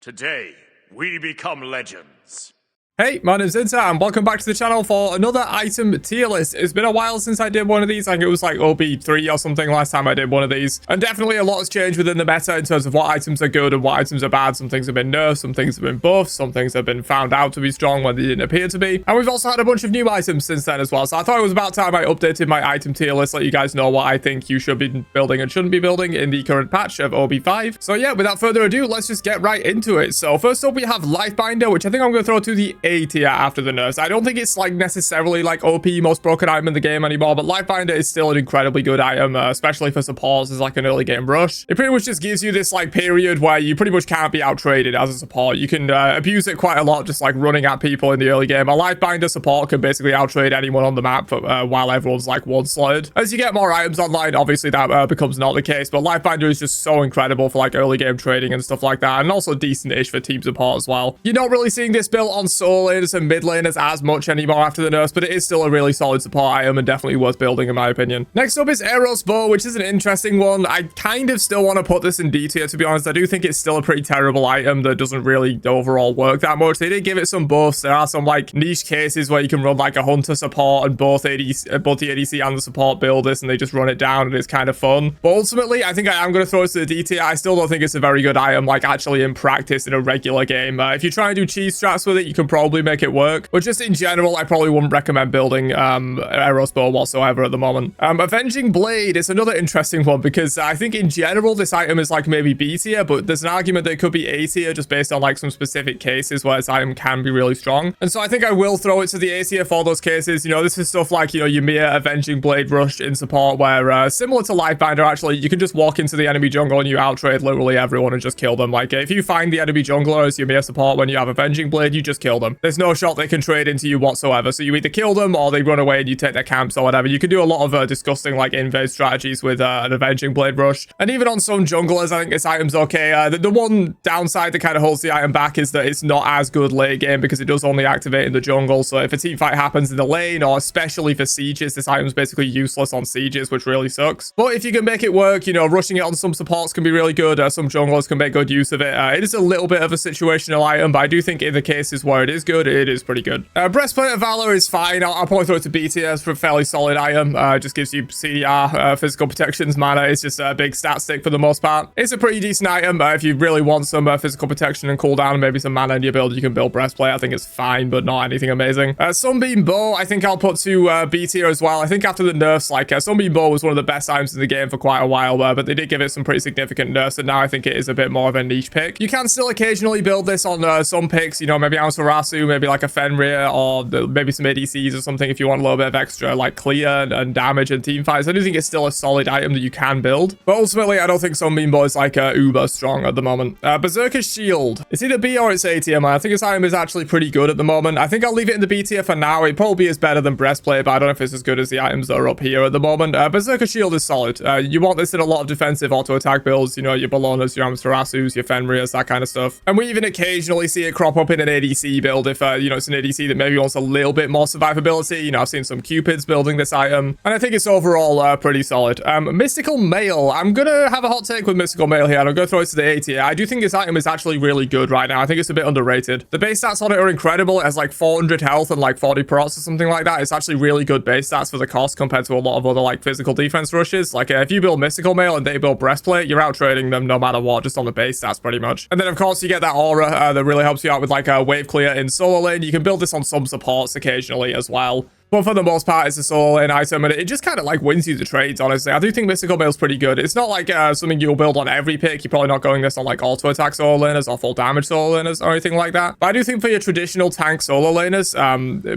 Today, we become legends. Hey, my name's Inter, and welcome back to the channel for another item tier list. It's been a while since I did one of these. I think it was like OB3 or something last time I did one of these. And definitely a lot has changed within the meta in terms of what items are good and what items are bad. Some things have been nerfed, some things have been buffed, some things have been found out to be strong when they didn't appear to be. And we've also had a bunch of new items since then as well. So I thought it was about time I updated my item tier list, let you guys know what I think you should be building and shouldn't be building in the current patch of OB5. So yeah, without further ado, let's just get right into it. So first up, we have Lifebinder, which I think I'm going to throw to the A tier after the nerfs. I don't think it's like necessarily like OP most broken item in the game anymore, but Lifebinder is still an incredibly good item, especially for supports as like an early game rush. It pretty much just gives you this like period where you pretty much can't be out traded as a support. You can abuse it quite a lot, just like running at people in the early game. A Lifebinder support can basically out trade anyone on the map while everyone's like one slotted. As you get more items online, obviously that becomes not the case, but Lifebinder is just so incredible for like early game trading and stuff like that, and also decent-ish for team support as well. You're not really seeing this built on solo laners and mid laners as much anymore after the nerfs, but it is still a really solid support item and definitely worth building in my opinion. Next up is Eros Bow, which is an interesting one. I kind of still want to put this in D tier, to be honest. I do think it's still a pretty terrible item that doesn't really overall work that much. They did give it some buffs. There are some like niche cases where you can run like a hunter support and both the ADC and the support build this and they just run it down and it's kind of fun. But ultimately, I think I am going to throw it to the D tier. I still don't think it's a very good item, like actually in practice in a regular game. If you try and do cheese strats with it, you can probably make it work. But just in general, I probably wouldn't recommend building Eros Bow whatsoever at the moment. Avenging Blade is another interesting one because I think in general this item is like maybe B tier, but there's an argument that it could be A tier just based on like some specific cases where this item can be really strong. And so I think I will throw it to the A tier for those cases. You know, this is stuff like, you know, Ymir Avenging Blade Rush in support where similar to Lifebinder, actually, you can just walk into the enemy jungle and you outtrade literally everyone and just kill them. Like if you find the enemy jungler as Ymir support when you have Avenging Blade, you just kill them. There's no shot they can trade into you whatsoever. So you either kill them or they run away and you take their camps or whatever. You can do a lot of disgusting like invade strategies with an Avenging Blade Rush. And even on some junglers, I think this item's okay. The one downside that kind of holds the item back is that it's not as good late game because it does only activate in the jungle. So if a team fight happens in the lane, or especially for sieges, this item's basically useless on sieges, which really sucks. But if you can make it work, you know, rushing it on some supports can be really good. Some junglers can make good use of it. It is a little bit of a situational item, but I do think in the cases where it is good, it is pretty good. Breastplate of Valor is fine. I'll probably throw it to B tier. It's a fairly solid item. Just gives you CDR, physical protections, mana. It's just a big stat stick for the most part. It's a pretty decent item. If you really want some physical protection and cooldown and maybe some mana in your build, you can build Breastplate. I think it's fine, but not anything amazing. Sunbeam Bow, I think I'll put to B tier as well. I think after the nerfs, like Sunbeam Bow was one of the best items in the game for quite a while, but they did give it some pretty significant nerfs, and now I think it is a bit more of a niche pick. You can still occasionally build this on some picks, you know, maybe Amaterasu, maybe like a Fenrir, or maybe some ADCs or something if you want a little bit of extra like clear and damage and team fights. I do think it's still a solid item that you can build, but ultimately I don't think Sunbeam Bow is like uber strong at the moment. Berserker's Shield, it's either B or it's A tier, man. I think this item is actually pretty good at the moment. I think I'll leave it in the B tier for now. It probably is better than Breastplate, but I don't know if it's as good as the items that are up here at the moment. Berserker Shield is solid. You want this in a lot of defensive auto attack builds, you know, your Bellonas, your Amaterasus, your Fenrirs, that kind of stuff. And we even occasionally see it crop up in an ADC build if you know, it's an ADC that maybe wants a little bit more survivability. You know, I've seen some Cupids building this item, and I think it's overall pretty solid. Mystical Mail, I'm gonna have a hot take with Mystical Mail here, and I'm gonna throw it to the A tier. I do think this item is actually really good right now. I think it's a bit underrated. The base stats on it are incredible. It has like 400 health and like 40 procs or something like that. It's actually really good base stats for the cost compared to a lot of other like physical defense rushes. Like if you build Mystical Mail and they build Breastplate, you're out trading them no matter what, just on the base stats pretty much. And then of course you get that aura that really helps you out with like a wave clear in solo lane. You can build this on some supports occasionally as well. But for the most part, it's a solo lane item, and it just kind of like wins you the trades, honestly. I do think Mystical Mail is pretty good. It's not like something you'll build on every pick. You're probably not going this on like auto attack solo laners or full damage solo laners or anything like that. But I do think for your traditional tank solo laners,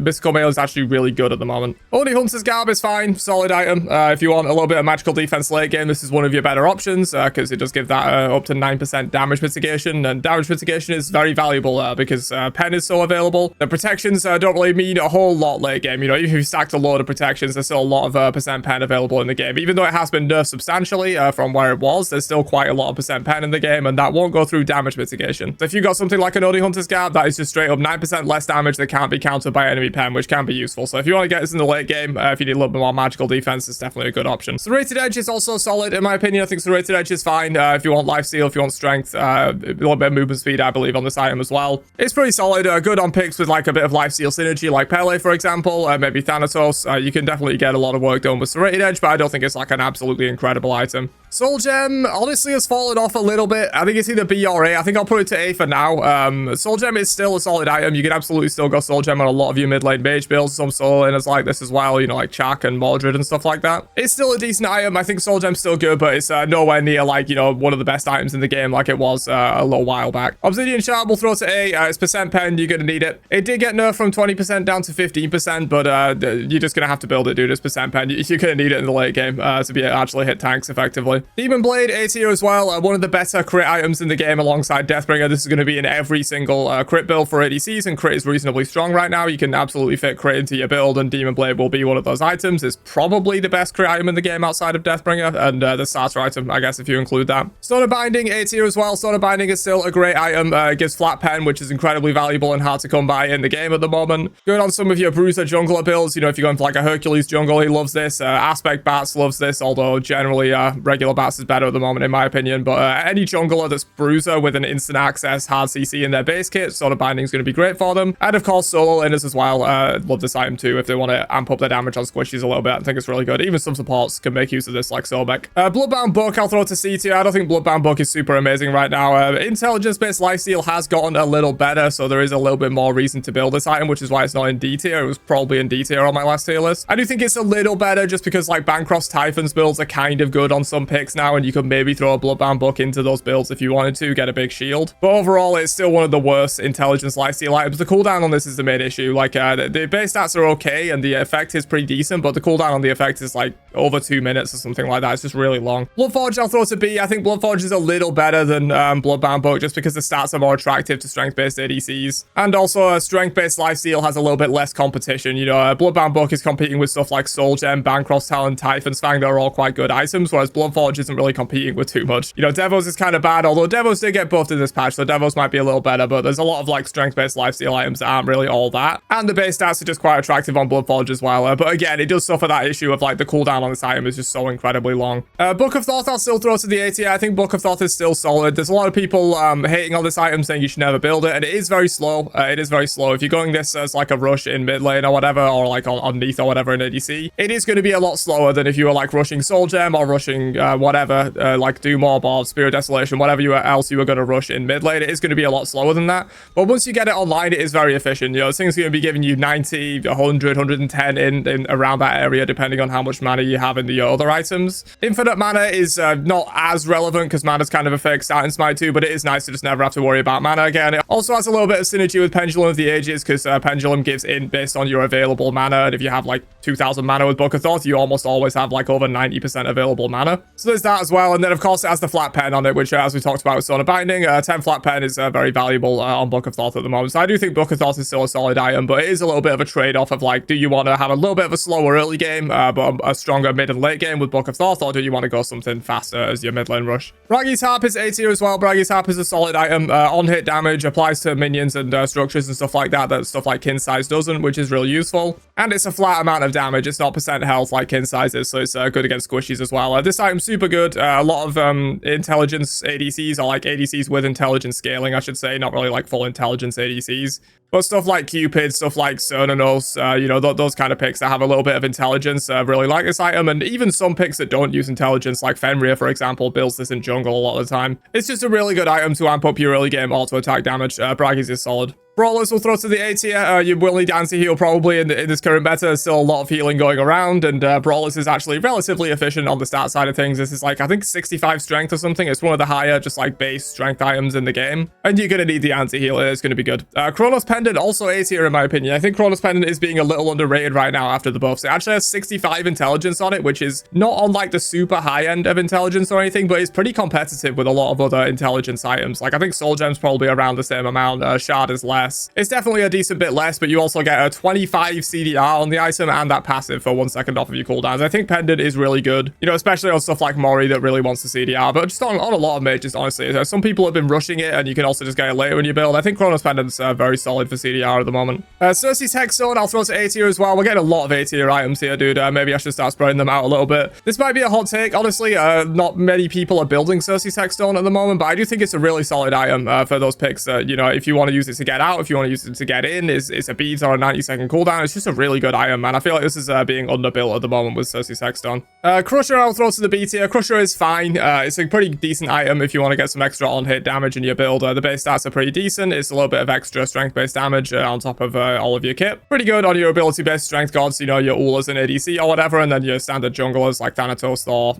Mystical Mail is actually really good at the moment. Only Hunter's Garb is fine. Solid item. If you want a little bit of magical defense late game, this is one of your better options because it does give that up to 9% damage mitigation. And damage mitigation is very valuable because Pen is so available. The protections don't really mean a whole lot late game. You know, even if you stacked a load of protections, there's still a lot of percent pen available in the game. Even though it has been nerfed substantially from where it was, there's still quite a lot of percent pen in the game, and that won't go through damage mitigation. So if you got something like an OD Hunter's Gap, that is just straight up 9% less damage that can't be countered by enemy pen, which can be useful. So if you want to get this in the late game, if you need a little bit more magical defense, it's definitely a good option. Serrated Edge is also solid, in my opinion. I think Serrated Edge is fine if you want lifesteal, if you want strength, a little bit of movement speed, I believe, on this item as well. It's pretty solid, good on picks with like a bit of lifesteal synergy, like Pele, for example, maybe Thanatos. You can definitely get a lot of work done with Serrated Edge, but I don't think it's like an absolutely incredible item. Soul Gem honestly has fallen off a little bit. I think it's either B or A. I think I'll put it to A for now. Soul Gem is still a solid item. You can absolutely still go Soul Gem on a lot of your mid lane mage builds. Some Soul Laners like this as well, you know, like Chak and Mordred and stuff like that. It's still a decent item. I think Soul Gem's still good, but it's nowhere near like, you know, one of the best items in the game like it was a little while back. Obsidian Shard will throw to A. It's percent pen. You're going to need it. It did get nerfed from 20% down to 15%, but you're just going to have to build it, dude. It's percent pen. You're going to need it in the late game to be actually hit tanks effectively. Demon Blade, A tier as well. One of the better crit items in the game alongside Deathbringer. This is going to be in every single crit build for ADCs, and crit is reasonably strong right now. You can absolutely fit crit into your build, and Demon Blade will be one of those items. It's probably the best crit item in the game outside of Deathbringer, and the starter item, I guess, if you include that. Stone of Binding, A tier as well. Stone of Binding is still a great item. It gives flat pen, which is incredibly valuable and hard to come by in the game at the moment. Good on some of your Bruiser jungler builds. You know, if you're going for like a Hercules jungle, he loves this. Aspect Bats loves this, although generally regular Bats is better at the moment, in my opinion. But any jungler that's Bruiser with an instant access hard CC in their base kit, Stone of Binding is going to be great for them. And of course, solo laners as well. Love this item too if they want to amp up their damage on squishies a little bit. I think it's really good. Even some supports can make use of this, like Sobek. Bloodbound Book, I'll throw to C tier. I don't think Bloodbound Book is super amazing right now. Intelligence-based lifesteal has gotten a little better, so there is a little bit more reason to build this item, which is why it's not in D tier. It was probably in D tier on my last tier list. I do think it's a little better just because like Bancroft's Typhon's builds are kind of good on some picks now, and you could maybe throw a Bloodbound Book into those builds if you wanted to get a big shield. But overall, it's still one of the worst intelligence lifesteal items. The cooldown on this is the main issue. Like the base stats are okay, and the effect is pretty decent, but the cooldown on the effect is like over 2 minutes or something like that. It's just really long. Bloodforge, I'll throw to B. I think Bloodforge is a little better than Bloodbound Book just because the stats are more attractive to strength-based ADCs. And also, a strength-based lifesteal has a little bit less competition. You know, Bloodbound Book is competing with stuff like Soul Gem, Bancroft's Talon, Typhon's Fang. They're all quite good items, whereas Bloodforge isn't really competing with too much. You know, Devos is kind of bad, although Devos did get buffed in this patch, so Devos might be a little better, but there's a lot of like strength-based lifesteal items that aren't really all that. And the base stats are just quite attractive on Bloodforge as well. But again, it does suffer that issue of like the cooldown on this item is just so incredibly long. Book of Thoth, I'll still throw to the A tier. I think Book of Thoth is still solid. There's a lot of people hating on this item, saying you should never build it, and it is very slow. It is very slow. If you're going this as like a rush in mid lane or whatever, or like on Neath or whatever in ADC, it is going to be a lot slower than if you were like rushing Soul Gem or rushing whatever, like Doom Orb or Spirit Desolation, whatever else you were going to rush in mid lane. It is going to be a lot slower than that. But once you get it online, it is very efficient. You know, this thing's going to be giving you 90, 100, 110 in around that area, depending on how much mana you have in the other items. Infinite mana is not as relevant because mana's kind of a fake stat in Smite 2, but it is nice to just never have to worry about mana again. It also has a little bit of synergy with Pendulum of the Ages because Pendulum gives in based on your available mana, and if you have like 2,000 mana with Book of Thoth, you almost always have like over 90% available mana. So there's that as well, and then of course it has the flat pen on it, which as we talked about with Stone of Binding, 10 flat pen is very valuable on Book of Thoth at the moment. So I do think Book of Thoth is still a solid item, but it is a little bit of a trade-off of like, do you want to have a little bit of a slower early game, but a stronger mid and late game with Book of Thoth, or do you want to go something faster as your mid lane rush? Braggy's Harp is A tier as well. Braggy's Harp is a solid item. On hit damage applies to minions and structures and stuff like that stuff like Kin Size doesn't, which is really useful. And it's a flat amount of damage. It's not percent health like Kin Size is, so it's good against squishies as well. This item's super good. A lot of intelligence ADCs are like ADCs with intelligence scaling, I should say, not really like full intelligence ADCs. But stuff like Cupid, stuff like Cernanos, you know, those kind of picks that have a little bit of intelligence really like this item. And even some picks that don't use intelligence, like Fenrir, for example, builds this in jungle a lot of the time. It's just a really good item to amp up your early game auto attack damage. Braggy's is solid. Brawlers will throw to the A tier. You will need anti-heal probably in this current meta. There's still a lot of healing going around, and Brawlers is actually relatively efficient on the stat side of things. This is like, I think 65 strength or something. It's one of the higher just like base strength items in the game, and you're going to need the anti-heal. It's going to be good. Chronos Pendant, also A tier in my opinion. I think Chronos Pendant is being a little underrated right now after the buffs. It actually has 65 intelligence on it, which is not on like the super high end of intelligence or anything, but it's pretty competitive with a lot of other intelligence items. Like I think Soul Gem's probably around the same amount. Shard is less. less. It's definitely a decent bit less, but you also get a 25 CDR on the item and that passive for 1 second off of your cooldowns. I think Pendant is really good, you know, especially on stuff like Mori that really wants the CDR, but just on a lot of mages, honestly. Some people have been rushing it, and you can also just get it later in your build. I think Chronos Pendant's very solid for CDR at the moment. Cersei's Hexstone, I'll throw to A tier as well. We're getting a lot of A tier items here, dude. Maybe I should start spreading them out a little bit. This might be a hot take, honestly. Not many people are building Cersei's Hexstone at the moment, but I do think it's a really solid item for those picks. You know, if you want to use it to get out, if you want to use it to get in, it's a beads or a 90-second cooldown. It's just a really good item, man. I feel like this is being underbuilt at the moment with Cersei's Hexstone. Crusher, I'll throw to the B tier. Crusher is fine. It's a pretty decent item if you want to get some extra on-hit damage in your build. The base stats are pretty decent. It's a little bit of extra strength-based damage on top of all of your kit. Pretty good on your ability-based strength gods, you know, your Ulas and ADC or whatever, and then your standard junglers like Thanatos, Thor,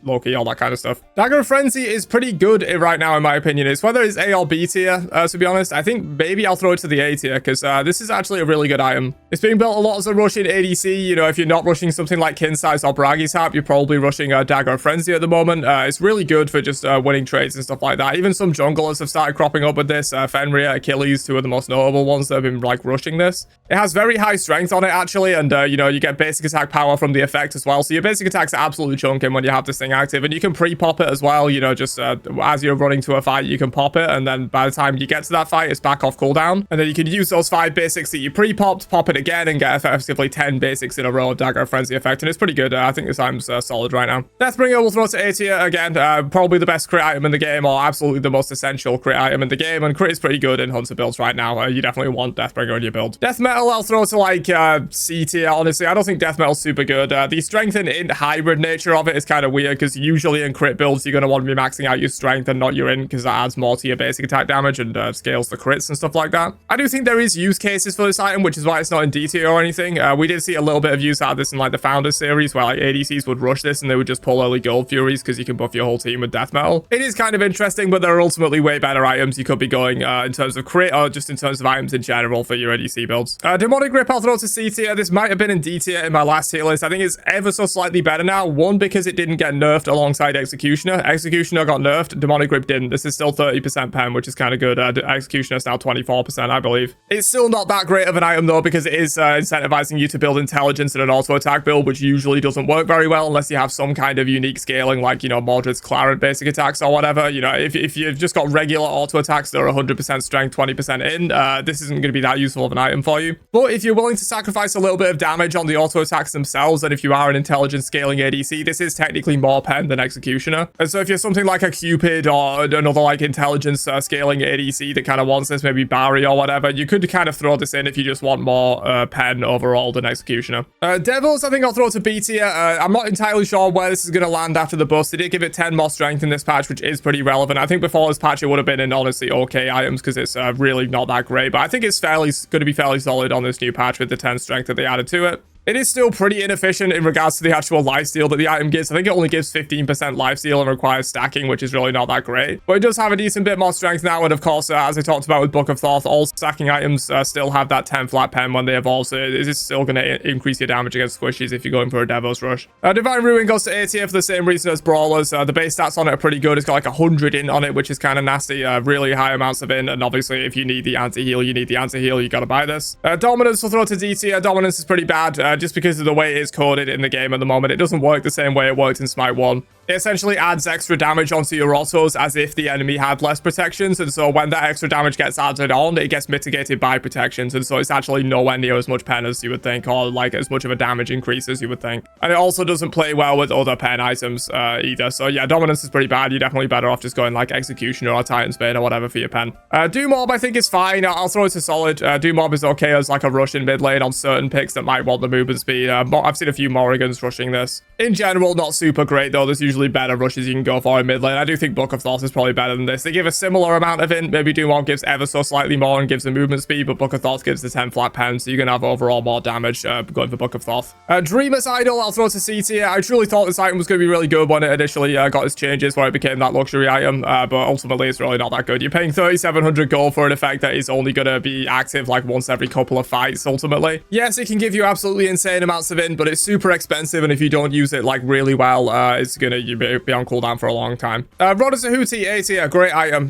Loki, all that kind of stuff. Dagger of Frenzy is pretty good right now, in my opinion. It's whether it's A or B tier, to be honest. I think maybe I'll throw it to the A tier, because this is actually a really good item. It's being built a lot as a rush in ADC. You know, if you're not rushing something like Kinsize or Bragi's Tap, you're probably rushing Dagger of Frenzy at the moment. It's really good for just winning trades and stuff like that. Even some junglers have started cropping up with this. Fenrir, Achilles, two of the most notable ones that have been like rushing this. It has very high strength on it actually, and you know, you get basic attack power from the effect as well. So your basic attacks are absolutely chunking when you have this thing active, and you can pre-pop it as well. You know, just as you're running to a fight, you can pop it, and then by the time you get to that fight, it's back off cooldown, and then you can use those 5 basics that you pre-popped, pop it again, and get effectively 10 basics in a row of Dagger of Frenzy effect, and it's pretty good. I think this item's solid right now. Deathbringer will throw to A tier again. Probably the best crit item in the game, or absolutely the most essential crit item in the game, and crit is pretty good in Hunter builds right now. You definitely want Deathbringer in your build. Death Metal, I'll throw to like C tier, honestly. I don't think Death Metal's super good. The strength and hybrid nature of it is kind of weird, because usually in crit builds, you're going to want to be maxing out your strength and not your in, because that adds more to your basic attack damage and scales the crits and stuff like that. I do think there is use cases for this item, which is why it's not in D tier or anything. We did see a little bit of use out of this in like the Founders series, where like ADCs would rush this and they would just pull early Gold Furies because you can buff your whole team with Death Metal. It is kind of interesting, but there are ultimately way better items you could be going in terms of crit, or just in terms of items in general for your ADC builds. Demonic Grip, I'll throw to C tier. This might have been in D tier in my last tier list. I think it's ever so slightly better now. One, because it didn't get nerfed alongside Executioner. Executioner got nerfed, Demonic Grip didn't. This is still 30% pen, which is kind of good. Executioner is now 24%, I believe. It's still not that great of an item though, because it is incentivizing you to build intelligence in an auto attack build, which usually doesn't work very well unless you have some kind of unique scaling, like, you know, Mordred's Clarent basic attacks or whatever. You know, if you've just got regular auto attacks that are 100% strength, 20% in, this isn't going to be that useful of an item for you. But if you're willing to sacrifice a little bit of damage on the auto attacks themselves, and if you are an intelligence scaling ADC, this is technically more pen than Executioner. And so if you're something like a Cupid or another like intelligence scaling ADC that kind of wants this, maybe Barry or whatever, you could kind of throw this in if you just want more pen overall than Executioner. Devils, I think I'll throw to B tier. I'm not entirely sure where this is going to land after the bust. They did give it 10 more strength in this patch, which is pretty relevant. I think before this patch, it would have been in honestly okay items, because it's really not that great, but I think it's going to be fairly solid on this new patch with the 10 strength that they added to it. It is still pretty inefficient in regards to the actual lifesteal that the item gives. I think it only gives 15% lifesteal and requires stacking, which is really not that great. But it does have a decent bit more strength now, and of course, as I talked about with Book of Thoth, all stacking items still have that 10 flat pen when they evolve, so it is still going to increase your damage against squishies if you're going for a Devos Rush. Divine Ruin goes to A tier for the same reason as Brawlers. The base stats on it are pretty good. It's got like 100 in on it, which is kind of nasty. Really high amounts of in, and obviously if you need the anti-heal, you got to buy this. Dominance will throw to D tier. Dominance is pretty bad, just because of the way it is coded in the game at the moment. It doesn't work the same way it worked in Smite 1. It essentially adds extra damage onto your autos as if the enemy had less protections, and so when that extra damage gets added on, it gets mitigated by protections, and so it's actually nowhere near as much pen as you would think, or like as much of a damage increase as you would think. And it also doesn't play well with other pen items either, so yeah, Dominance is pretty bad. You're definitely better off just going like Executioner or Titan's Bane or whatever for your pen. Doom Orb I think is fine. I'll throw it to solid. Doom Orb is okay as like a rush in mid lane on certain picks that might want the movement speed. I've seen a few Morrigans rushing this. In general, not super great though. There's usually better rushes you can go for in mid lane. I do think Book of Thoth is probably better than this. They give a similar amount of int. Maybe Doom Orb gives ever so slightly more and gives the movement speed, but Book of Thoth gives the 10 flat pounds, so you're going to have overall more damage going for Book of Thoth. Dreamer's Idol, I'll throw to C tier. I truly thought this item was going to be really good when it initially got its changes, where it became that luxury item, but ultimately it's really not that good. You're paying 3,700 gold for an effect that is only going to be active like once every couple of fights, ultimately. Yes, it can give you absolutely insane amounts of int, but it's super expensive, and if you don't use it like really well, it's going to, you'd be on cooldown for a long time. Rod as a Hootie, A tier, great item.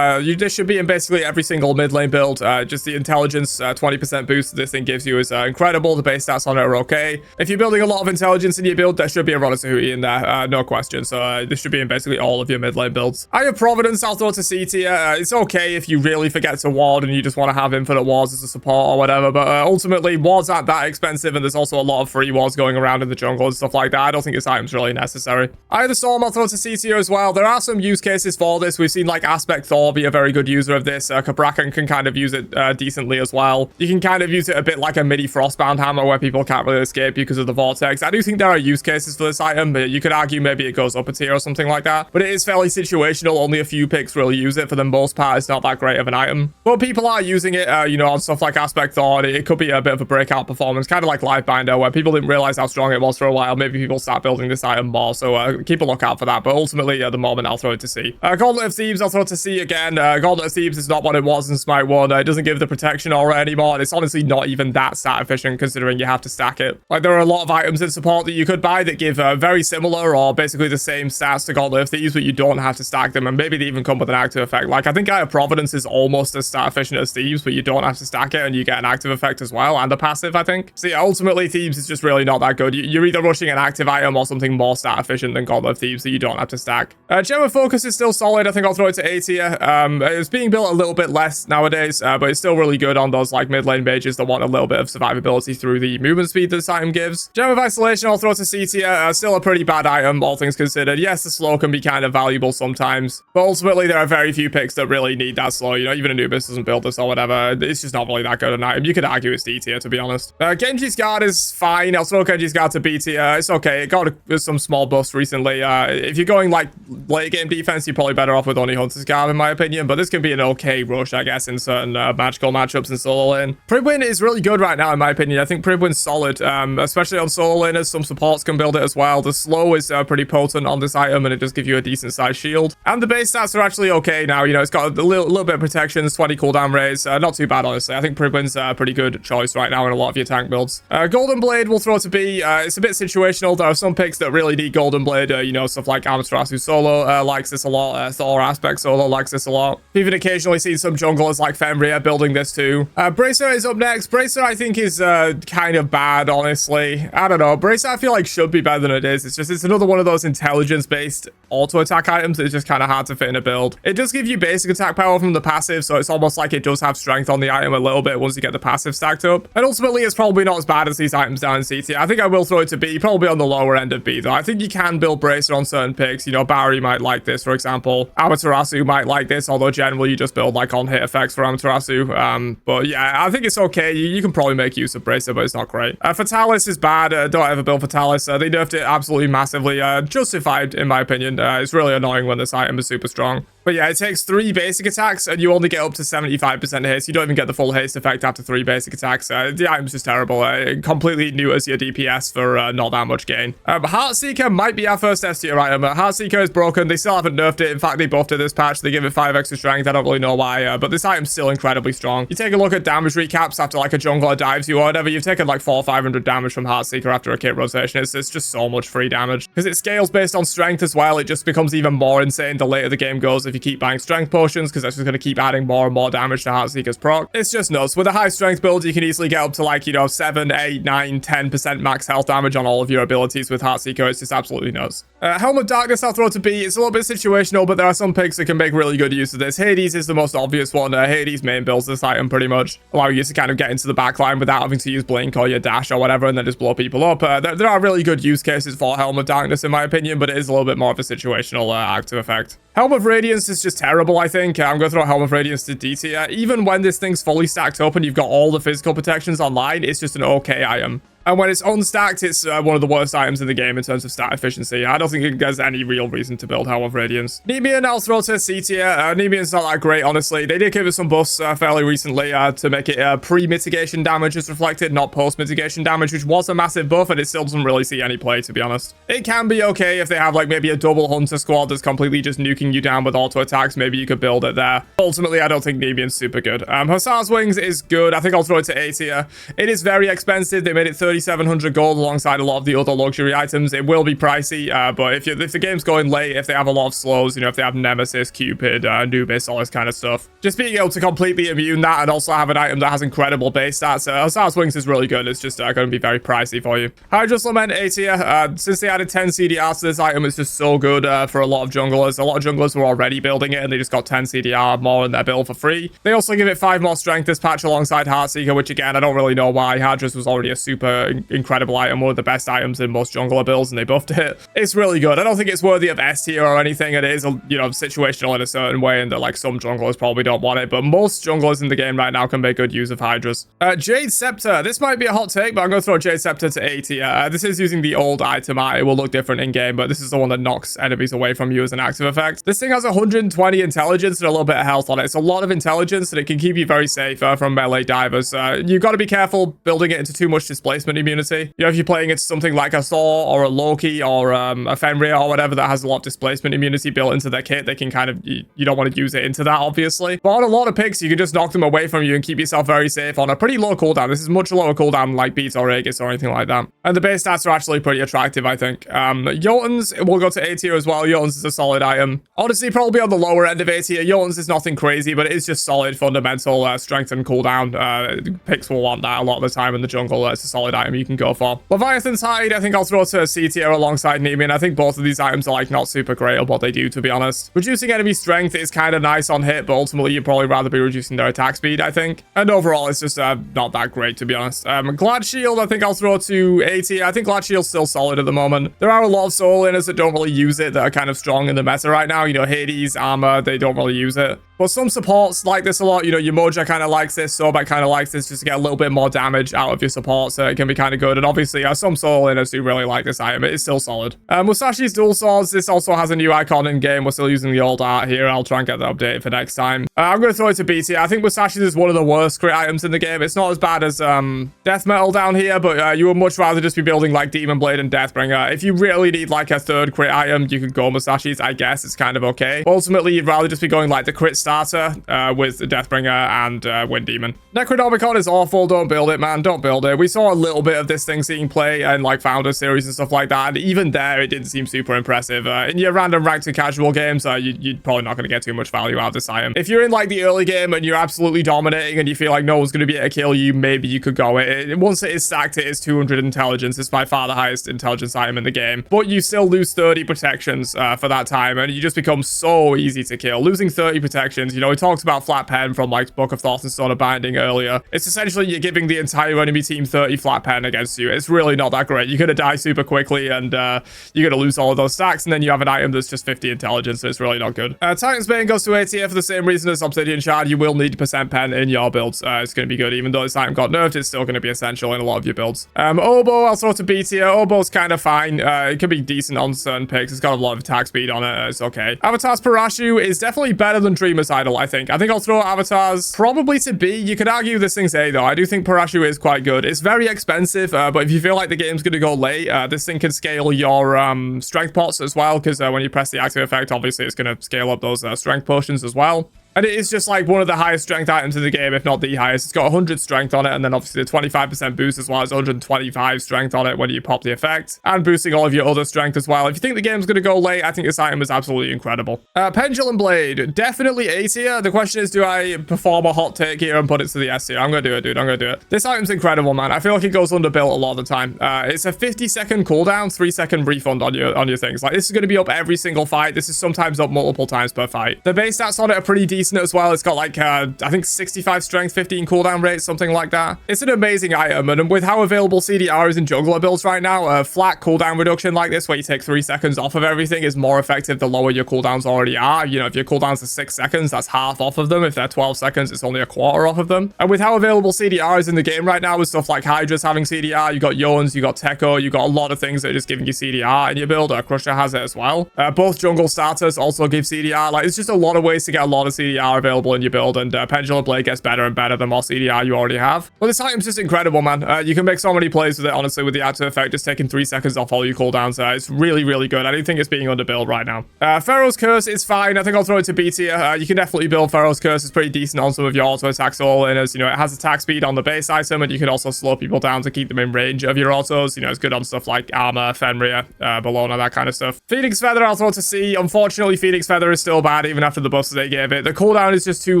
This should be in basically every single mid lane build. Just the intelligence 20% boost this thing gives you is incredible. The base stats on it are okay. If you're building a lot of intelligence in your build, there should be a Rod as a Hootie in there, no question. So this should be in basically all of your mid lane builds. I have Providence, I'll throw to C tier. It's okay if you really forget to ward and you just want to have infinite wards as a support or whatever, but ultimately wards aren't that expensive, and there's also a lot of free wards going around in the jungle and stuff like that. I don't think this item's really necessary. I have the Storm, I'll throw to C tier as well. There are some use cases for this. We've seen like Aspect Thor be a very good user of this. Cabrakan can kind of use it decently as well. You can kind of use it a bit like a midi Frostbound hammer where people can't really escape because of the vortex. I do think there are use cases for this item, but you could argue maybe it goes up a tier or something like that. But it is fairly situational. Only a few picks really use it. For the most part, it's not that great of an item. But people are using it, you know, on stuff like Aspect Thor. It could be a bit of a breakout performance, kind of like Livebinder, where people didn't realize how strong it was for a while. Maybe people start building this item more, so keep a lookout for that. But ultimately, at the moment, I'll throw it to C. Gauntlet of Thebes, I'll throw it to C again. Gauntlet of Thebes is not what it was in Smite 1. It doesn't give the protection aura anymore, and it's honestly not even that stat efficient considering you have to stack it. Like, there are a lot of items in support that you could buy that give very similar or basically the same stats to Gauntlet of Thebes, but you don't have to stack them, and maybe they even come with an active effect. Like, I think Providence is almost as stat efficient as Thebes, but you don't have to stack it, and you get an active effect as well, and a passive, I think. So yeah, ultimately, Thebes is just really not that good. You're either rushing an active item or something more stat efficient than Gauntlet of Thebes that you don't have to stack. Gem of Focus is still solid. I think I'll throw it to A tier. It's being built a little bit less nowadays, but it's still really good on those like mid lane mages that want a little bit of survivability through the movement speed this item gives. Gem of Isolation, I'll throw to C tier. Still a pretty bad item, all things considered. Yes, the slow can be kind of valuable sometimes, but ultimately there are very few picks that really need that slow. You know, even Anubis doesn't build this or whatever. It's just not really that good an item. You could argue it's D tier, to be honest. Genji's Guard is fine. I'll throw Genji's Guard to B tier. It's okay. It got some small buffs recently. If you're going like late game defense, you're probably better off with only Hunter's Guard in my opinion, but this can be an okay rush, I guess, in certain magical matchups in solo lane. Pribwin is really good right now in my opinion. I think Pribwin's solid, especially on solo laners. Some supports can build it as well. The slow is pretty potent on this item, and it does give you a decent sized shield. And the base stats are actually okay now. You know, it's got a little bit of protection, 20 cooldown raise. Not too bad, honestly. I think Pribwin's a pretty good choice right now in a lot of your tank builds. Golden Blade will throw to B. It's a bit situational. There are some picks that really need Golden Blade. You know, stuff like Amaterasu solo likes this a lot. Thor Aspect solo likes this a lot. Even occasionally seen some junglers like Fenrir building this too. Bracer is up next. Bracer, I think, is kind of bad, honestly. I don't know. Bracer, I feel like should be better than it is. It's another one of those intelligence-based auto attack items that is just kind of hard to fit in a build. It does give you basic attack power from the passive, so it's almost like it does have strength on the item a little bit once you get the passive stacked up. And ultimately, it's probably not as bad as these items down in C tier. I think I will throw it to B, probably on the lower end of B, though. I think you can build Bracer on certain picks. You know, Barry might like this, for example. Amaterasu might like this, although generally you just build like on hit effects for Amaterasu. But yeah, I think it's okay. You can probably make use of Bracer, but it's not great. Fatalis is bad. Don't ever build Fatalis. They nerfed it absolutely massively. Justified, in my opinion. It's really annoying when this item is super strong. But yeah, it takes 3 basic attacks, and you only get up to 75% haste. You don't even get the full haste effect after 3 basic attacks. The item's just terrible. It completely neuters your DPS for not that much gain. Heartseeker might be our first S tier item. Heartseeker is broken. They still haven't nerfed it. In fact, they buffed it this patch. They give it 5 extra strength. I don't really know why, but this item's still incredibly strong. You take a look at damage recaps after like a jungler dives you or whatever. You've taken like 400 or 500 damage from Heartseeker after a kit rotation. It's just so much free damage. Because it scales based on strength as well. It just becomes even more insane the later the game goes if you keep buying strength potions, because that's just going to keep adding more and more damage to Heartseeker's proc. It's just nuts. With a high strength build, you can easily get up to like, you know, 7, 8, 9, 10% max health damage on all of your abilities with Heartseeker. It's just absolutely nuts. Helm of Darkness I'll throw to B. It's a little bit situational, but there are some picks that can make really good use of this. Hades is the most obvious one. Hades main builds this item pretty much, allowing you to kind of get into the backline without having to use Blink or your dash or whatever, and then just blow people up. There are really good use cases for Helm of Darkness in my opinion, but it is a little bit more of a situational active effect. Helm of Radiance is just terrible, I think. I'm going to throw Helm of Radiance to D tier. Even when this thing's fully stacked up and you've got all the physical protections online, it's just an okay item. And when it's unstacked, it's one of the worst items in the game in terms of stat efficiency. I don't think there's any real reason to build Helm of Radiance. Nemean, I'll throw to C tier. Nemean's not that great, honestly. They did give it some buffs fairly recently to make it pre-mitigation damage is reflected, not post-mitigation damage, which was a massive buff, and it still doesn't really see any play, to be honest. It can be okay if they have like maybe a double hunter squad that's completely just nuking you down with auto attacks. Maybe you could build it there. Ultimately, I don't think Nemean's super good. Hussar's Wings is good. I think I'll throw it to A tier. It is very expensive. They made it 30 3,700 gold alongside a lot of the other luxury items. It will be pricey, but if the game's going late, if they have a lot of slows, you know, if they have Nemesis, Cupid, Anubis, all this kind of stuff, just being able to completely immune that and also have an item that has incredible base stats, Osiris Wings is really good. It's just going to be very pricey for you. Hydra's Lament A tier. Since they added 10 CDRs to this item, it's just so good for a lot of junglers. A lot of junglers were already building it, and they just got 10 CDR more in their build for free. They also give it 5 more strength this patch alongside Heartseeker, which again, I don't really know why. Hydra's was already a super incredible item, one of the best items in most jungler builds, and they buffed it. It's really good. I don't think it's worthy of S tier or anything. It is, you know, situational in a certain way, and that like some junglers probably don't want it, but most junglers in the game right now can make good use of Hydra's. Jade Scepter. This might be a hot take, but I'm going to throw Jade Scepter to A tier. This is using the old item art. It will look different in game, but this is the one that knocks enemies away from you as an active effect. This thing has 120 intelligence and a little bit of health on it. It's a lot of intelligence, and it can keep you very safe from melee divers. You've got to be careful building it into too much displacement immunity. You know, if you're playing it to something like a Thor or a Loki or a Fenrir or whatever that has a lot of displacement immunity built into their kit, they can kind of, you don't want to use it into that, obviously. But on a lot of picks, you can just knock them away from you and keep yourself very safe on a pretty low cooldown. This is much lower cooldown like Beats or Aegis or anything like that. And the base stats are actually pretty attractive, I think. Jotuns will go to A tier as well. Jotuns is a solid item. Honestly, probably on the lower end of A tier. Jotuns is nothing crazy, but it is just solid fundamental strength and cooldown. Picks will want that a lot of the time in the jungle. It's a solid item you can go for. Leviathan's Hide, I think I'll throw to C tier alongside Nemean. I think both of these items are like not super great at what they do, to be honest. Reducing enemy strength is kind of nice on hit, but ultimately you'd probably rather be reducing their attack speed, I think. And overall, it's just not that great, to be honest. Glad Shield, I think I'll throw to A tier. I think Glad Shield's still solid at the moment. There are a lot of soul inners that don't really use it, that are kind of strong in the meta right now. You know, Hades, Armor, they don't really use it. But some supports like this a lot. You know, your Moja kind of likes this, Sobek kind of likes this, just to get a little bit more damage out of your support, so it can be kind of good. And obviously, some soul inners do really like this item. It is still solid. Musashi's Dual Swords, this also has a new icon in game. We're still using the old art here. I'll try and get that updated for next time. I'm going to throw it to B tier. I think Musashi's is one of the worst crit items in the game. It's not as bad as Death Metal down here, but you would much rather just be building like Demon Blade and Deathbringer. If you really need like a third crit item, you could go Musashi's. I guess it's kind of okay. But ultimately, you'd rather just be going like the crit starter with Deathbringer and Wind Demon. Necronomicon is awful. Don't build it, man. Don't build it. We saw a little bit of this thing seeing play and like Founder series and stuff like that, and even there, it didn't seem super impressive. In your random ranked and casual games, you're probably not going to get too much value out of this item. If you're in like the early game and you're absolutely dominating and you feel like no one's going to be able to kill you, maybe you could go it. Once it is stacked, it is 200 intelligence. It's by far the highest intelligence item in the game, but you still lose 30 protections for that time, and you just become so easy to kill. Losing 30 protections, you know, we talked about Flat Pen from like Book of Thought and Stone of Binding earlier. It's essentially you're giving the entire enemy team 30 Flat Pen against you. It's really not that great. You're going to die super quickly, and you're going to lose all of those stacks, and then you have an item that's just 50 intelligence, so it's really not good. Titan's Bane goes to A tier for the same reason as Obsidian Shard. You will need % pen in your builds. It's going to be good. Even though this item got nerfed, it's still going to be essential in a lot of your builds. Oboe, I'll throw to B tier. Oboe's kind of fine. It can be decent on certain picks. It's got a lot of attack speed on it. It's okay. Avatar's Parashu is definitely better than Dreamer's Idol, I think. I think I'll throw Avatar's probably to B. You could argue this thing's A, though. I do think Parashu is quite good. It's very expensive, but if you feel like the game's going to go late, this thing can scale your strength pots as well, because when you press the active effect, obviously it's going to scale up those strength potions as well. And it is just like one of the highest strength items in the game, if not the highest. It's got 100 strength on it, and then obviously the 25% boost as well as 125 strength on it when you pop the effect, and boosting all of your other strength as well. If you think the game's going to go late, I think this item is absolutely incredible. Pendulum Blade, definitely A tier. The question is, do I perform a hot take here and put it to the S tier? I'm going to do it, dude. I'm going to do it. This item's incredible, man. I feel like it goes underbuilt a lot of the time. It's a 50-second cooldown, 3-second refund on your things. Like, this is going to be up every single fight. This is sometimes up multiple times per fight. The base stats on it are pretty decent as well. It's got like I think 65 strength, 15 cooldown rate, something like that. It's an amazing item, and with how available CDR is in jungler builds right now, a flat cooldown reduction like this where you take 3 seconds off of everything is more effective the lower your cooldowns already are. You know, if your cooldowns are 6 seconds, that's half off of them. If they're 12 seconds, it's only a quarter off of them. And with how available CDR is in the game right now, with stuff like Hydra's having CDR, you got Yoans, you got Tekko, you got a lot of things that are just giving you CDR in your build. Crusher has it as well. Both jungle starters also give CDR. Like, it's just a lot of ways to get a lot of CDR CDR available in your build, and Pendulum Blade gets better and better the more CDR you already have. But this item's just incredible, man. You can make so many plays with it, honestly, with the active effect, just taking 3 seconds off all your cooldowns. It's really, really good. I don't think it's being underbuilt right now. Pharaoh's Curse is fine. I think I'll throw it to B tier. You can definitely build Pharaoh's Curse. It's pretty decent on some of your auto attacks all in, as you know, it has attack speed on the base item, and you can also slow people down to keep them in range of your autos. You know, it's good on stuff like Armor, Fenrir, Bellona, that kind of stuff. Phoenix Feather, I'll throw to C. Unfortunately, Phoenix Feather is still bad even after the buffs they gave it. The cooldown is just too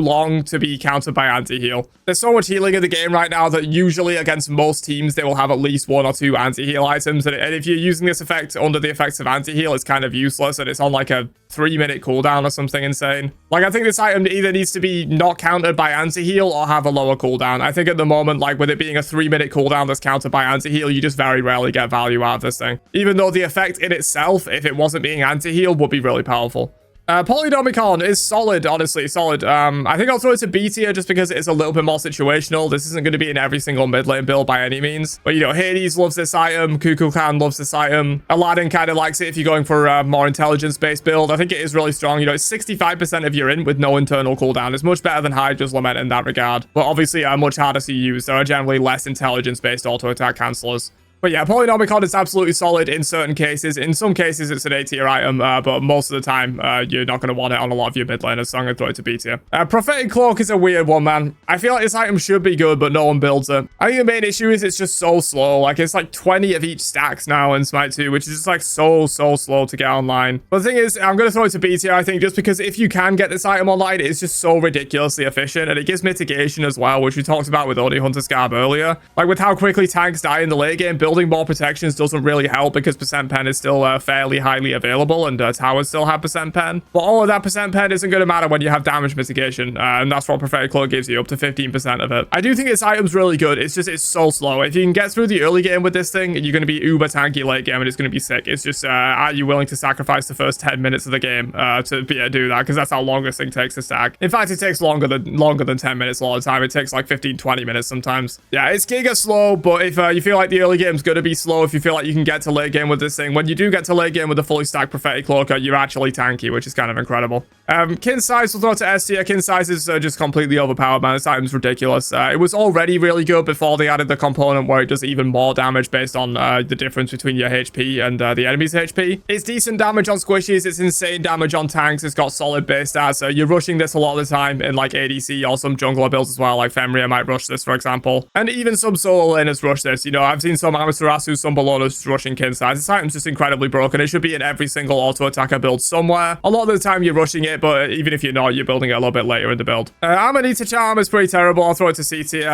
long to be countered by anti-heal. There's so much healing in the game right now that usually against most teams, they will have at least 1 or 2 anti-heal items. And if you're using this effect under the effects of anti-heal, it's kind of useless, and it's on like a 3-minute cooldown or something insane. Like, I think this item either needs to be not countered by anti-heal or have a lower cooldown. I think at the moment, like with it being a 3-minute cooldown that's countered by anti-heal, you just very rarely get value out of this thing. Even though the effect in itself, if it wasn't being anti-heal, would be really powerful. Polynomicon is solid, honestly, solid. I think I'll throw it to B tier just because it's a little bit more situational. This isn't going to be in every single mid lane build by any means. But, you know, Hades loves this item. Kukulkan loves this item. Aladdin kind of likes it if you're going for a more intelligence-based build. I think it is really strong. You know, it's 65% of your with no internal cooldown. It's much better than Hydra's Lament in that regard. But obviously, much harder to use. There are generally less intelligence-based auto-attack cancelers. But yeah, Polynomicon is absolutely solid in certain cases. In some cases, it's an A tier item, but most of the time, you're not going to want it on a lot of your mid laners, so I'm going to throw it to B tier. Prophetic Cloak is a weird one, man. I feel like this item should be good, but no one builds it. I think the main issue is it's just so slow. Like, it's like 20 of each stacks now in Smite 2, which is just like so slow to get online. But the thing is, I'm going to throw it to B tier, I think, just because if you can get this item online, it's just so ridiculously efficient, and it gives mitigation as well, which we talked about with Oni Hunter Scarb earlier. Like, with how quickly tanks die in the late game, building more protections doesn't really help because percent pen is still fairly highly available, and towers still have percent pen. But all of that percent pen isn't going to matter when you have damage mitigation, and that's what Prophetic Cloak gives you, up to 15% of it. I do think this item's really good. It's just, it's so slow. If you can get through the early game with this thing, you're going to be uber tanky late game, and it's going to be sick. It's just, are you willing to sacrifice the first 10 minutes of the game to be able to do that? Because that's how long this thing takes to stack. In fact, it takes longer than 10 minutes a lot of the time. It takes like 15-20 minutes sometimes. Yeah, it's giga slow, but if you feel like the early game's going to be slow, if you feel like you can get to late game with this thing, when you do get to late game with a fully stacked Prophetic Cloak, you're actually tanky, which is kind of incredible. Kin Size will throw to S tier. Kin Size is just completely overpowered, man. This item's ridiculous. It was already really good before they added the component where it does even more damage based on the difference between your HP and the enemy's HP. It's decent damage on squishies. It's insane damage on tanks. It's got solid base stats. You're rushing this a lot of the time in like ADC or some jungler builds as well. Like Fenrir might rush this, for example. And even some solo laners rush this. You know, I've seen some Amaterasu, some Bellonas rushing Kin Size. This item's just incredibly broken. It should be in every single auto attacker build somewhere. A lot of the time you're rushing it, but even if you're not, you're building it a little bit later in the build. Amanita Charm is pretty terrible. I'll throw it to C tier.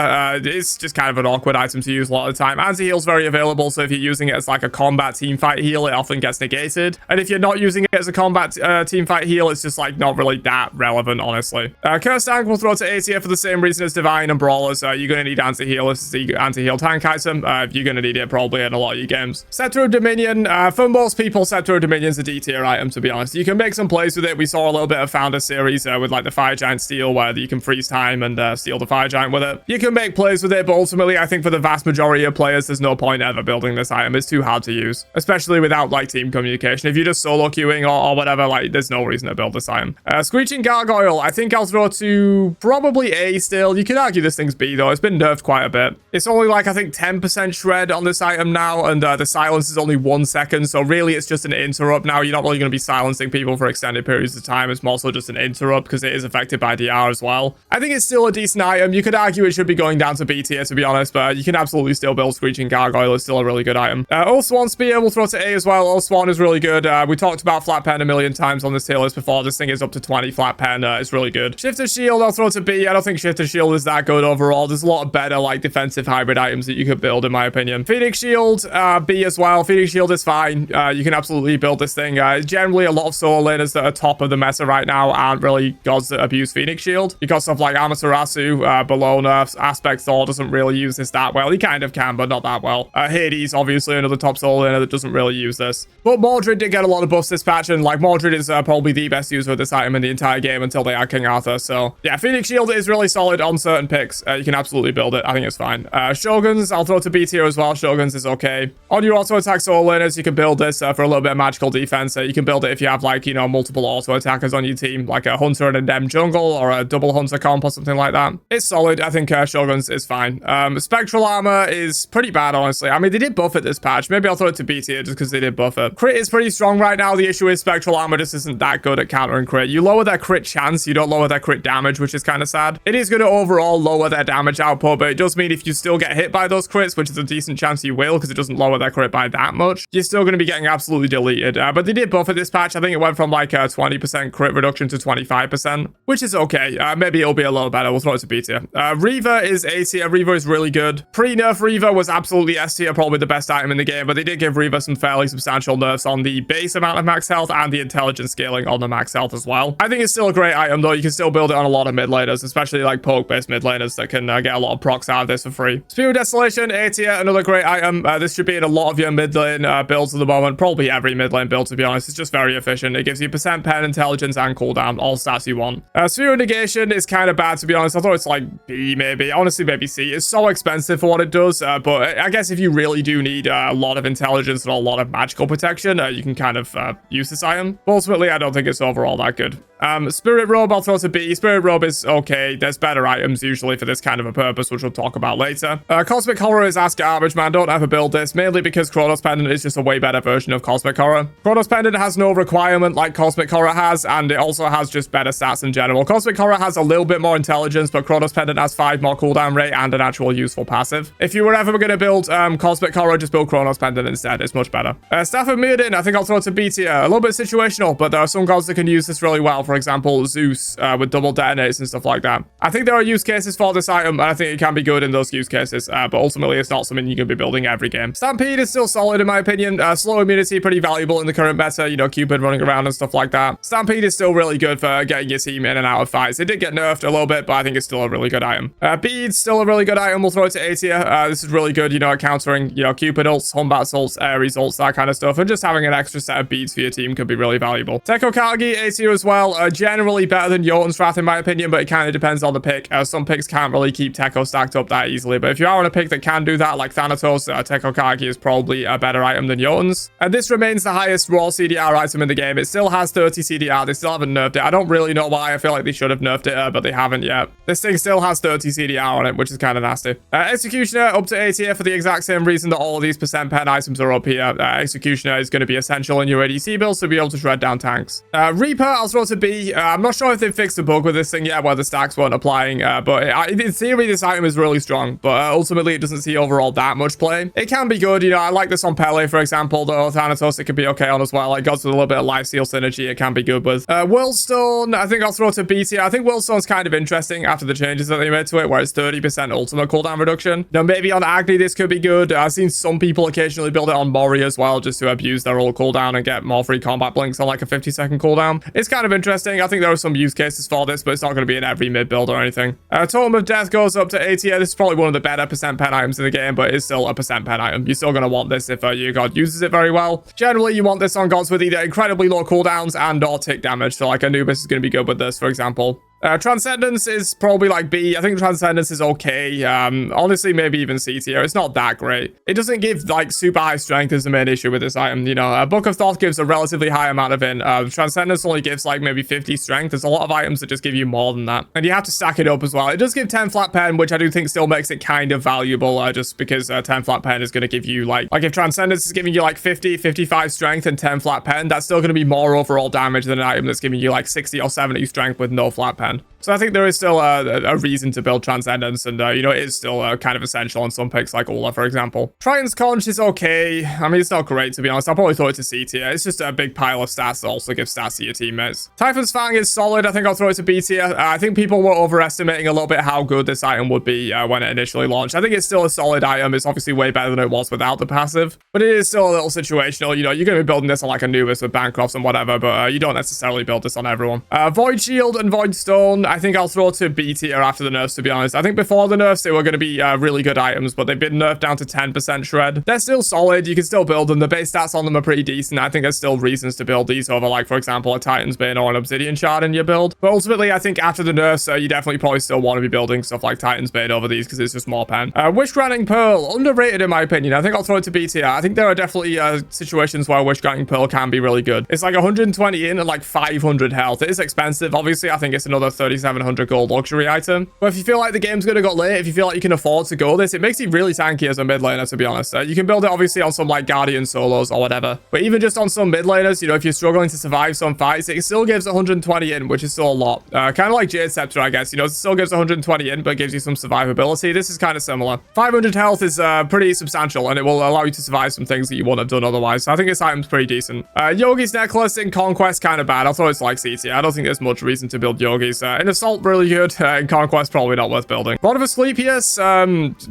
It's just kind of an awkward item to use a lot of the time. Anti-heal's very available, so if you're using it as like a combat teamfight heal, it often gets negated. And if you're not using it as a combat teamfight heal, it's just like not really that relevant, honestly. Cursed Tank will throw to A tier for the same reason as Divine and Brawlers. You're going to need anti-heal. This is the anti-heal tank item. You're going to need it probably in a lot of your games. Scepter of Dominion. For most people, Scepter of Dominion's a D tier item, to be honest. You can make some plays with it. We saw a little bit of Founder series with like the Fire Giant Steel, where you can freeze time and steal the Fire Giant with it. You can make plays with it, but ultimately, I think for the vast majority of players, there's no point ever building this item. It's too hard to use, especially without like team communication. If you're just solo queuing or whatever, like there's no reason to build this item. Screeching Gargoyle, I think I'll throw to probably A still. You could argue this thing's B though. It's been nerfed quite a bit. It's only like, I think 10% shred on this item now, and the silence is only 1 second, so really it's just an interrupt now. You're not really going to be silencing people for extended periods of time. It's more so just an interrupt because it is affected by DR as well. I think it's still a decent item. You could argue it should be going down to B tier, to be honest, but you can absolutely still build Screeching Gargoyle. It's still a really good item. Swan Spear will throw to A as well. Swan is really good. We talked about flat pen a million times on this tier list before. This thing is up to 20 flat pen. It's really good. Shifter Shield, I'll throw to B. I don't think Shifter Shield is that good overall. There's a lot of better like defensive hybrid items that you could build, in my opinion. Phoenix Shield, B as well. Phoenix Shield is fine. You can absolutely build this thing. Generally, a lot of solo laners that are top of the meta right now aren't really gods that abuse Phoenix Shield. Because of like Amaterasu, Bellona, Aspect Thor doesn't really use this that well. He kind of can, but not that well. Hades, obviously, another top solo laner that doesn't really use this. But Mordred did get a lot of buffs this patch, and like Mordred is probably the best user of this item in the entire game until they add King Arthur. So yeah, Phoenix Shield is really solid on certain picks. You can absolutely build it. I think it's fine. Shoguns, I'll throw to B tier as well. Shogun Shoguns is okay. On your auto attack solo laners, you can build this for a little bit of magical defense. You can build it if you have like, you know, multiple auto attackers on your team, like a hunter and a dem jungle or a double hunter comp or something like that. It's solid. I think Shoguns is fine. Spectral armor is pretty bad, honestly. I mean, they did buff it this patch. Maybe I'll throw it to B tier just because they did buff it. Crit is pretty strong right now. The issue is spectral armor just isn't that good at countering crit. You lower their crit chance, you don't lower their crit damage, which is kind of sad. It is going to overall lower their damage output, but it does mean if you still get hit by those crits, which is a decent chance you will because it doesn't lower their crit by that much, you're still going to be getting absolutely deleted. But they did buff it this patch. I think it went from like a 20% crit reduction to 25%, which is okay. Maybe it'll be a little better. We'll throw it to B tier. Reaver is A tier. Reaver is really good. Pre-nerf Reaver was absolutely S tier, probably the best item in the game, but they did give Reaver some fairly substantial nerfs on the base amount of max health and the intelligence scaling on the max health as well. I think it's still a great item though. You can still build it on a lot of mid laners, especially like poke-based mid laners that can get a lot of procs out of this for free. Spear of Desolation, A tier, another great item. This should be in a lot of your mid lane builds at the moment. Probably every mid lane build, to be honest. It's just very efficient. It gives you percent pen, intelligence, and cooldown, all stats you want. Sphere of Negation is kind of bad, to be honest. I thought it's like B, maybe. Honestly, maybe C. It's so expensive for what it does, but I guess if you really do need a lot of intelligence and a lot of magical protection, you can kind of use this item. But ultimately, I don't think it's overall that good. Spirit Robe, I'll throw to B. Spirit Robe is okay. There's better items usually for this kind of a purpose, which we'll talk about later. Cosmic Horror is ass garbage, man. Don't ever build this, mainly because Chronos Pendant is just a way better version of Cosmic Horror. Chronos Pendant has no requirement like Cosmic Horror has, and it also has just better stats in general. Cosmic Horror has a little bit more intelligence, but Chronos Pendant has 5 more cooldown rate and an actual useful passive. If you were ever going to build Cosmic Horror, just build Chronos Pendant instead. It's much better. Staff of Mirrodin, I think I'll throw it to B tier. A little bit situational, but there are some gods that can use this really well. For example, Zeus with double detonators and stuff like that. I think there are use cases for this item, and I think it can be good in those use cases, but ultimately it's not something you can be building every game. Stampede is still solid in my opinion. Slow immunity, pretty valuable in the current meta, you know, Cupid running around and stuff like that. Stampede is still really good for getting your team in and out of fights. It did get nerfed a little bit, but I think it's still a really good item. Beads, still a really good item. We'll throw it to A tier. This is really good, you know, at countering, you know, Cupid ults, Humbats ults, Ares ults, that kind of stuff, and just having an extra set of beads for your team could be really valuable. Tekko Kagi, A tier as well. Generally better than Jotun's Wrath in my opinion, but it kind of depends on the pick. Some picks can't really keep Tekko stacked up that easily, but if you are on a pick that can do that, like Thanatos, Tekko Kagi is probably a better item than Jotun's. And this remains the highest raw CDR item in the game. It still has 30 CDR. They still haven't nerfed it. I don't really know why. I feel like they should have nerfed it, but they haven't yet. This thing still has 30 CDR on it, which is kind of nasty. Executioner up to A tier for the exact same reason that all of these percent pen items are up here. Executioner is going to be essential in your ADC builds to be able to shred down tanks. Reaper, I'll throw to B. I'm not sure if they've fixed the bug with this thing yet where the stacks weren't applying, but in theory this item is really strong, but ultimately it doesn't see overall that much play. It can be good, you know. I like this on Pele, for example, though. Thanatos it can be okay on as well. Like gods with a little bit of lifesteal synergy, it can be good with. Worldstone, I think I'll throw to B tier. I think Worldstone's kind of interesting after the changes that they made to it, where it's 30% ultimate cooldown reduction. Now maybe on Agni this could be good. I've seen some people occasionally build it on Mori as well, just to abuse their ult cooldown and get more free combat blinks on like a 50-second cooldown. It's kind of interesting. I think there are some use cases for this, but it's not going to be in every mid build or anything. Totem of Death goes up to A tier. This is probably one of the better percent pen items in the game, but it's still a percent pen item. You're still going to want this if your god uses it very well. Generally, you want this on gods with either incredibly low cooldowns and or tick damage. So like Anubis is going to be good with this, for example. Transcendence is probably like B. I think Transcendence is okay. Honestly, maybe even C tier. It's not that great. It doesn't give like super high strength is the main issue with this item. You know, Book of Thoth gives a relatively high amount of Transcendence only gives like maybe 50 strength. There's a lot of items that just give you more than that. And you have to stack it up as well. It does give 10 flat pen, which I do think still makes it kind of valuable just because 10 flat pen is going to give you like if Transcendence is giving you like 50, 55 strength and 10 flat pen, that's still going to be more overall damage than an item that's giving you like 60 or 70 strength with no flat pen. So I think there is still a reason to build Transcendence, and you know, it is still kind of essential on some picks like Ula, for example. Triton's Conch is okay. I mean, it's not great, to be honest. I'll probably throw it to C tier. It's just a big pile of stats that also give stats to your teammates. Typhon's Fang is solid. I think I'll throw it to B tier. I think people were overestimating a little bit how good this item would be when it initially launched. I think it's still a solid item. It's obviously way better than it was without the passive, but it is still a little situational. You know, you're going to be building this on like Anubis with Bancrofts and whatever, but you don't necessarily build this on everyone. Void Shield and Void Stone stone, I think I'll throw to B tier after the nerfs, to be honest. I think before the nerfs, they were going to be really good items, but they've been nerfed down to 10% shred. They're still solid. You can still build them. The base stats on them are pretty decent. I think there's still reasons to build these over, like, for example, a Titan's Bane or an Obsidian Shard in your build. But ultimately, I think after the nerfs, you definitely probably still want to be building stuff like Titan's Bane over these because it's just more pen. Wish Granting Pearl, underrated in my opinion. I think I'll throw it to B tier. I think there are definitely situations where Wish Granting Pearl can be really good. It's like 120 in and like 500 health. It is expensive. Obviously, I think it's another 3,700 gold luxury item. But if you feel like the game's going to go late, if you feel like you can afford to go this, it makes it really tanky as a mid laner, to be honest. You can build it obviously on some like Guardian solos or whatever. But even just on some mid laners, you know, if you're struggling to survive some fights, it still gives 120 in, which is still a lot. Kind of like Jade Scepter, I guess. You know, it still gives 120 in, but gives you some survivability. This is kind of similar. 500 health is pretty substantial, and it will allow you to survive some things that you wouldn't have done otherwise. So I think this item's pretty decent. Yogi's Necklace in Conquest, kind of bad. I thought it's like C tier. I don't think there's much reason to build Yogi's. In Assault, really good. In Conquest, probably not worth building. Rod of Asclepius,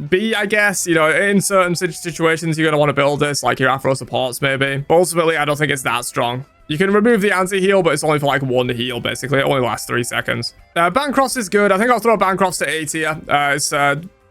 B, I guess. You know, in certain situations, you're going to want to build this, like your Afro supports, maybe. But ultimately, I don't think it's that strong. You can remove the anti-heal, but it's only for like one heal, basically. It only lasts 3 seconds. Bancroft is good. I think I'll throw Bancroft to A tier. It's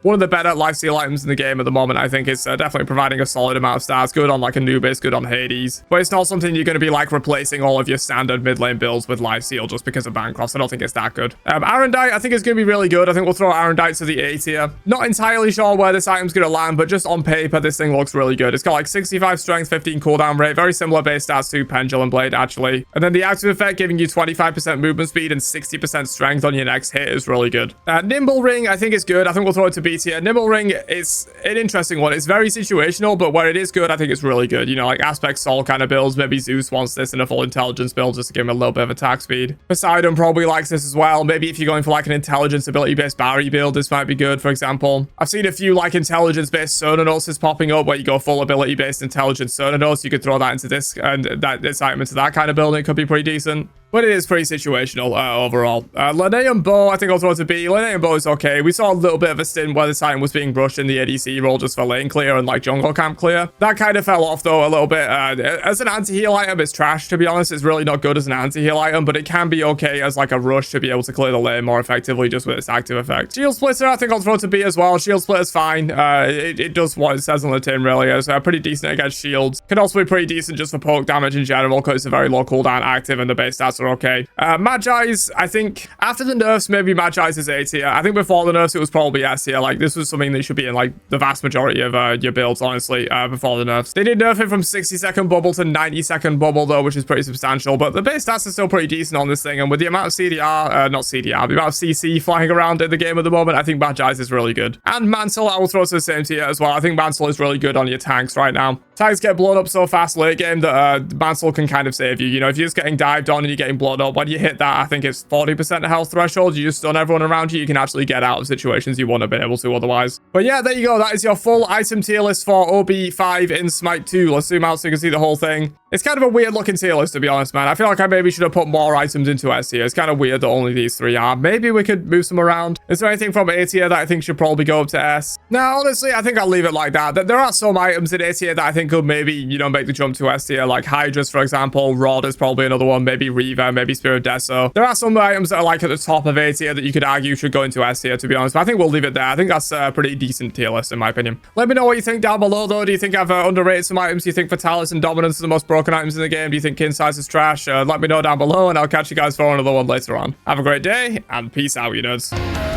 one of the better lifesteal items in the game at the moment. I think it's definitely providing a solid amount of stats. Good on like Anubis, good on Hades. But it's not something you're going to be like replacing all of your standard mid lane builds with lifesteal just because of Bancroft. I don't think it's that good. Arendite, I think it's going to be really good. I think we'll throw Arendite to the A tier. Not entirely sure where this item's going to land, but just on paper, this thing looks really good. It's got like 65 strength, 15 cooldown rate. Very similar base stats to Pendulum Blade, actually. And then the active effect giving you 25% movement speed and 60% strength on your next hit is really good. Nimble Ring, I think is good. I think we'll throw it to B tier. Nimble Ring is an interesting one. It's very situational, but where it is good, I think it's really good. You know, like Aspect Soul kind of builds. Maybe Zeus wants this in a full intelligence build just to give him a little bit of attack speed. Poseidon probably likes this as well. Maybe if you're going for like an intelligence ability-based Barry build, this might be good, for example. I've seen a few like intelligence-based Sonanos popping up where you go full ability-based intelligence Sonanos. You could throw that into this and this item into that kind of build. It could be pretty decent. But it is pretty situational overall. Linnaeum Bow, I think I'll throw it to B. Linnaeum Bow is okay. We saw a little bit of a stint where this item was being rushed in the ADC role just for lane clear and like jungle camp clear. That kind of fell off though a little bit. As an anti-heal item, it's trash, to be honest. It's really not good as an anti-heal item, but it can be okay as like a rush to be able to clear the lane more effectively just with its active effect. Shield Splitter, I think I'll throw to B as well. Shield Splitter is fine. It does what it says on the tin, really. It's pretty decent against shields. Can also be pretty decent just for poke damage in general because it's a very low cooldown active and the base stats are okay. Magi's, I think after the nerfs, maybe Magi's is A tier. I think before the nerfs, it was probably S tier. Like this was something that should be in like the vast majority of your builds, honestly, before the nerfs. They did nerf it from 60-second bubble to 90-second bubble though, which is pretty substantial. But the base stats are still pretty decent on this thing. And with the amount of CDR, not CDR, the amount of CC flying around in the game at the moment, I think Magi's is really good. And Mantle, I will throw to the same tier as well. I think Mantle is really good on your tanks right now. Tanks get blown up so fast late game that Mantle can kind of save you. You know, if you're just getting dived on and you're getting blown up, when you hit that, I think it's 40% health threshold. You just stun everyone around you. You can actually get out of situations you wouldn't have been able to otherwise. But yeah, there you go. That is your full item tier list for OB5 in Smite 2. Let's zoom out so you can see the whole thing. It's kind of a weird looking tier list, to be honest, man. I feel like I maybe should have put more items into S tier. It's kind of weird that only these 3 are. Maybe we could move some around. Is there anything from A tier that I think should probably go up to S? No, honestly, I think I'll leave it like that. There are some items in A tier that I think could maybe, you know, make the jump to S tier, like Hydras, for example. Rod is probably another one. Maybe Reaver, maybe Spirit Deso. There are some items that are like at the top of A tier that you could argue should go into S tier, to be honest. But I think we'll leave it there. I think that's a pretty decent tier list, in my opinion. Let me know what you think down below, though. Do you think I've underrated some items? Do you think Fatalis and Dominance are the most broken items in the game? Do you think Kin Size is trash? Let me know down below, and I'll catch you guys for another one later on. Have a great day, and peace out, you nerds.